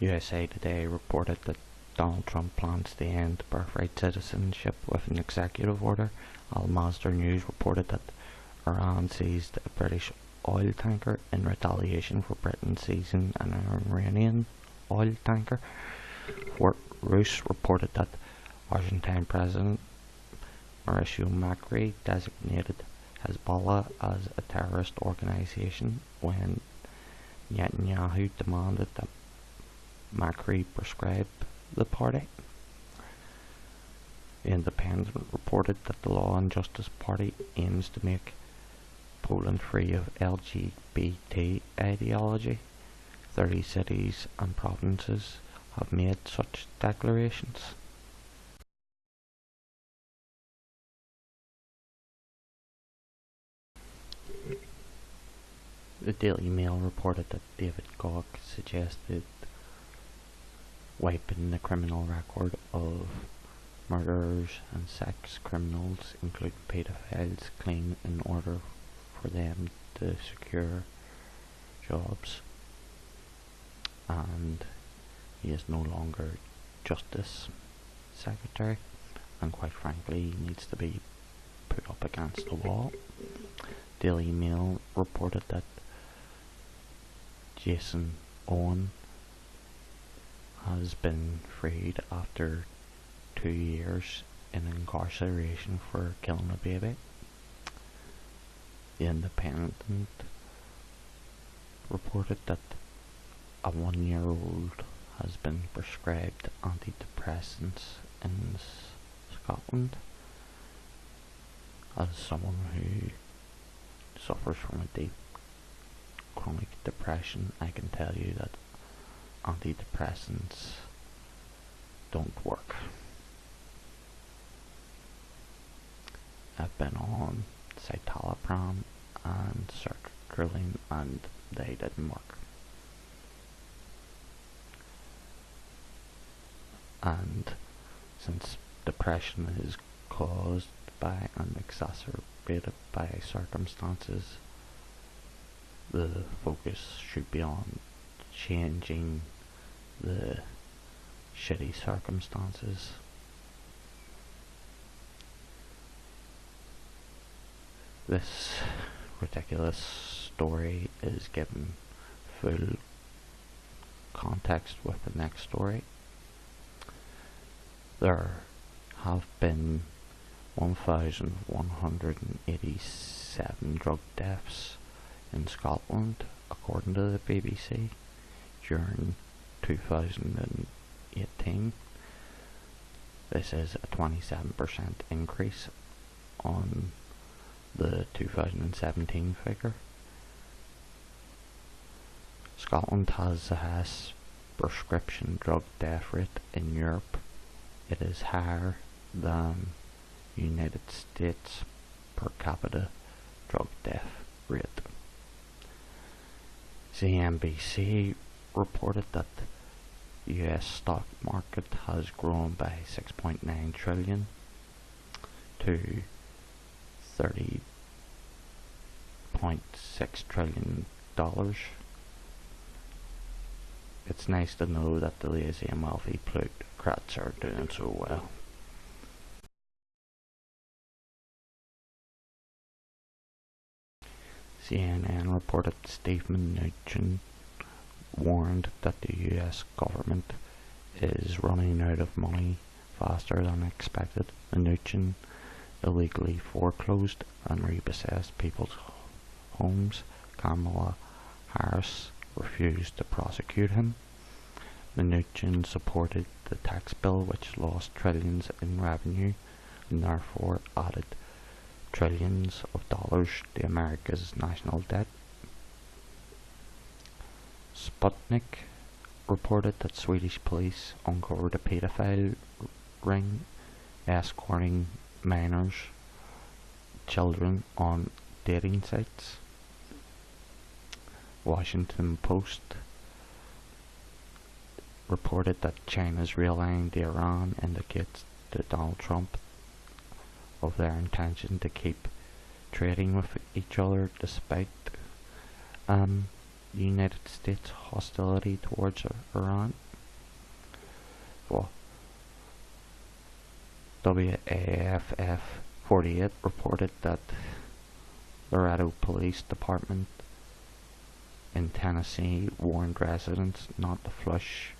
USA Today reported that Donald Trump plans to end birthright citizenship with an executive order. Al Masdar News reported that Iran seized a British oil tanker in retaliation for Britain seizing an Iranian oil tanker. Fort Roos reported that Argentine President Mauricio Macri designated Hezbollah as a terrorist organization when Netanyahu demanded that Macri prescribe the party. The Independent reported that the Law and Justice Party aims to make Poland free of LGBT ideology. 30 cities and provinces have made such declarations. The Daily Mail reported that David Koch suggested wiping the criminal record of murderers and sex criminals, including pedophiles, clean in order for them to secure jobs. And he is no longer Justice Secretary, and quite frankly he needs to be put up against the wall. Daily Mail reported that Jason Owen has been freed after 2 years in incarceration for killing a baby. The Independent reported that a 1-year-old has been prescribed antidepressants in Scotland. As someone who suffers from a deep chronic depression, I can tell you that antidepressants don't work. I've been on citalopram and sertraline and they didn't work. And since depression is caused by and exacerbated by circumstances, the focus should be on changing the shitty circumstances. This ridiculous story is given full context with the next story. There have been 1,187 drug deaths in Scotland, according to the BBC, during 2018. This is a 27% increase on the 2017 figure. Scotland has the highest prescription drug death rate in Europe. It is higher than United States per capita drug death rate. CNBC reported that the US stock market has grown by 6.9 trillion to $30.6 trillion. It's nice to know that the lazy and wealthy plutocrats are doing so well. CNN reported Stephen Mnuchin warned that the US government is running out of money faster than expected. Mnuchin illegally foreclosed and repossessed people's homes. Kamala Harris refused to prosecute him. Mnuchin supported the tax bill which lost trillions in revenue and therefore added trillions of dollars to America's national debt. Sputnik reported that Swedish police uncovered a paedophile ring escorting minors, children on dating sites. Washington Post reported that China's realigning to Iran indicates to Donald Trump of their intention to keep trading with each other despite the United States hostility towards Iran. WAFF 48 reported that Laredo Police Department in Tennessee warned residents not to flush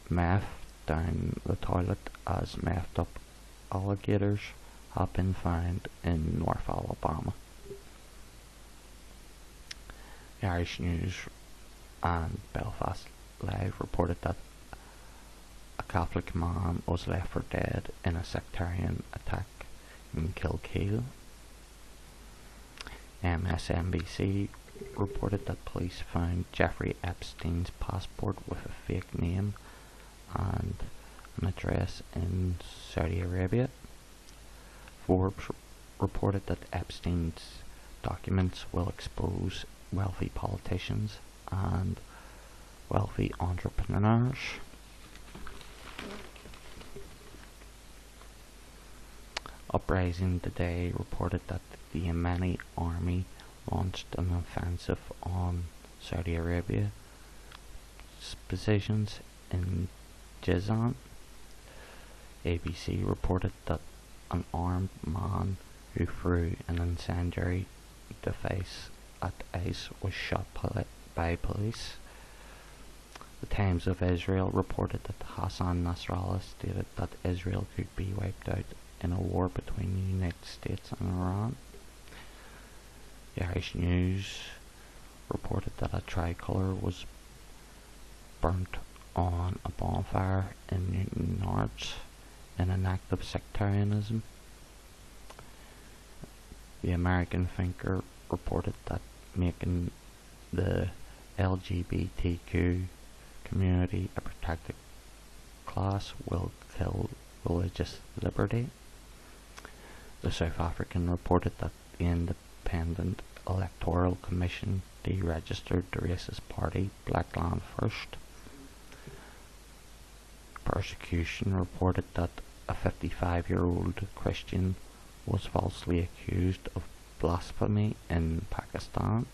meth down the toilet as methed up alligators have been found in North Alabama. The Irish News and Belfast Live reported that a Catholic man was left for dead in a sectarian attack in Kilkeel. MSNBC reported that police found Jeffrey Epstein's passport with a fake name and an address in Saudi Arabia. Forbes reported that Epstein's documents will expose wealthy politicians and wealthy entrepreneurs. Uprising Today reported that the Yemeni army launched an offensive on Saudi Arabia's positions in Jizan. ABC reported that an armed man who threw an incendiary device at ICE was shot by police. The Times of Israel reported that Hassan Nasrallah stated that Israel could be wiped out in a war between the United States and Iran. The Irish News reported that a tricolour was burnt on a bonfire in Newton Arts in an act of sectarianism. The American Thinker reported that making the LGBTQ community a protected class will kill religious liberty. The South African reported that the Independent Electoral Commission deregistered the racist party Blackland First. Persecution reported that a 55-year-old Christian was falsely accused of blasphemy in Pakistan.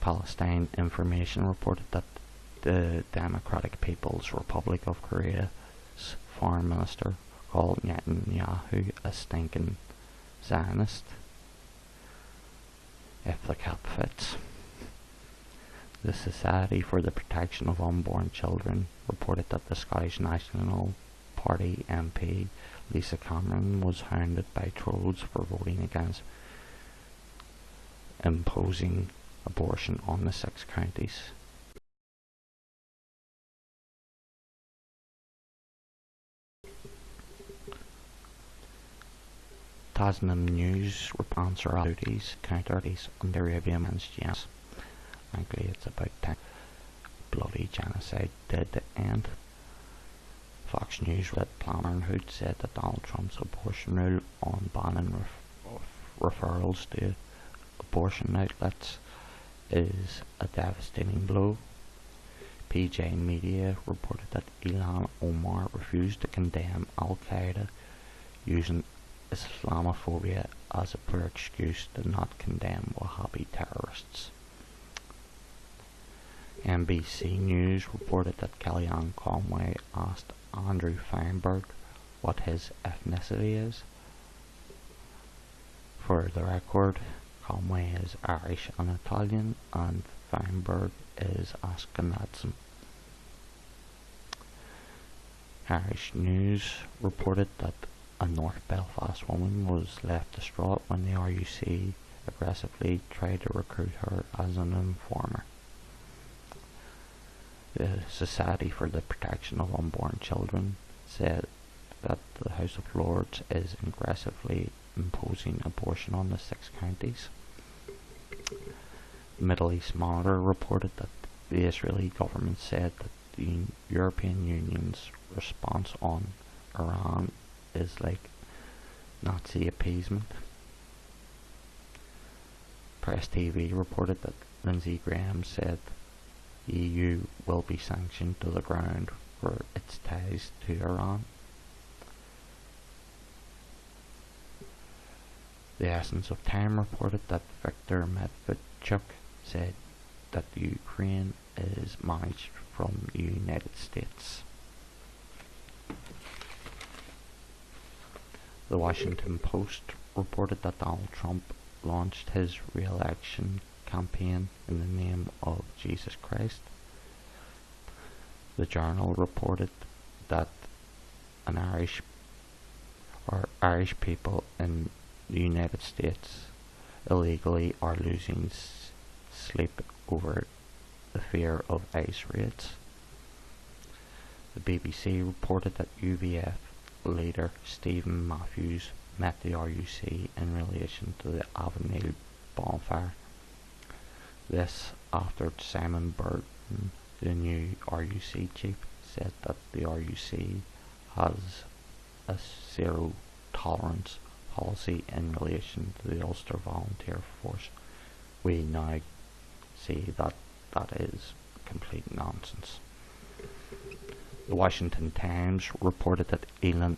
Palestine Information reported that the Democratic People's Republic of Korea's foreign minister called Netanyahu a stinking Zionist. If the cap fits. The Society for the Protection of Unborn Children reported that the Scottish National Party MP Lisa Cameron was hounded by trolls for voting against imposing abortion on the 6 counties. Tasnim News answer duties counter-duties on the Arabian Man's. Frankly, it's about time bloody genocide did end. Fox News read Planned Parenthood said that Donald Trump's abortion rule on banning referrals to abortion outlets is a devastating blow. PJ Media reported that Ilhan Omar refused to condemn Al-Qaeda, using Islamophobia as a poor excuse to not condemn Wahhabi terrorists. NBC News reported that Kellyanne Conway asked Andrew Feinberg what his ethnicity is. For the record, Conway is Irish and Italian, and Feinberg is Ashkenazim. Irish News reported that a North Belfast woman was left distraught when the RUC aggressively tried to recruit her as an informer. The Society for the Protection of Unborn Children said that the House of Lords is aggressively imposing abortion on the 6 counties. Middle East Monitor reported that the Israeli government said that the European Union's response on Iran is like Nazi appeasement. Press TV reported that Lindsey Graham said the EU will be sanctioned to the ground for its ties to Iran. The Essence of Time reported that Viktor Medvedchuk said that Ukraine is managed from the United States. The Washington Post reported that Donald Trump launched his re-election campaign in the name of Jesus Christ. The Journal reported that Irish people in the United States illegally are losing sleep over the fear of ICE raids. The BBC reported that UVF leader Stephen Matthews met the RUC in relation to the Avonmere bonfire. This after Simon Burton, the new RUC chief, said that the RUC has a zero tolerance policy in relation to the Ulster Volunteer Force. We now see that that is complete nonsense. The Washington Times reported that Ilhan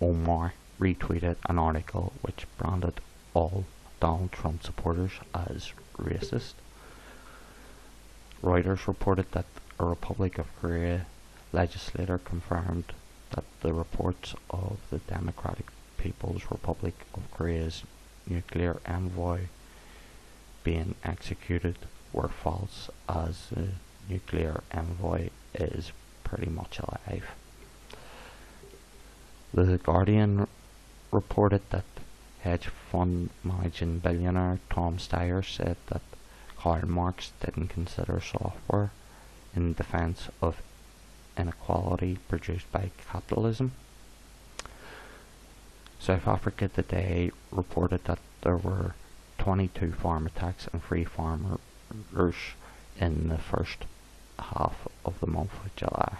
Omar retweeted an article which branded all Donald Trump supporters as racist. Reuters reported that a Republic of Korea legislator confirmed that the reports of the Democratic People's Republic of Korea's nuclear envoy being executed were false, as the nuclear envoy is pretty much alive. The Guardian reported that hedge fund managing billionaire Tom Steyer said that Karl Marx didn't consider software in defense of inequality produced by capitalism. South Africa Today reported that there were 22 farm attacks and 3 farmers in the first half of the month of July.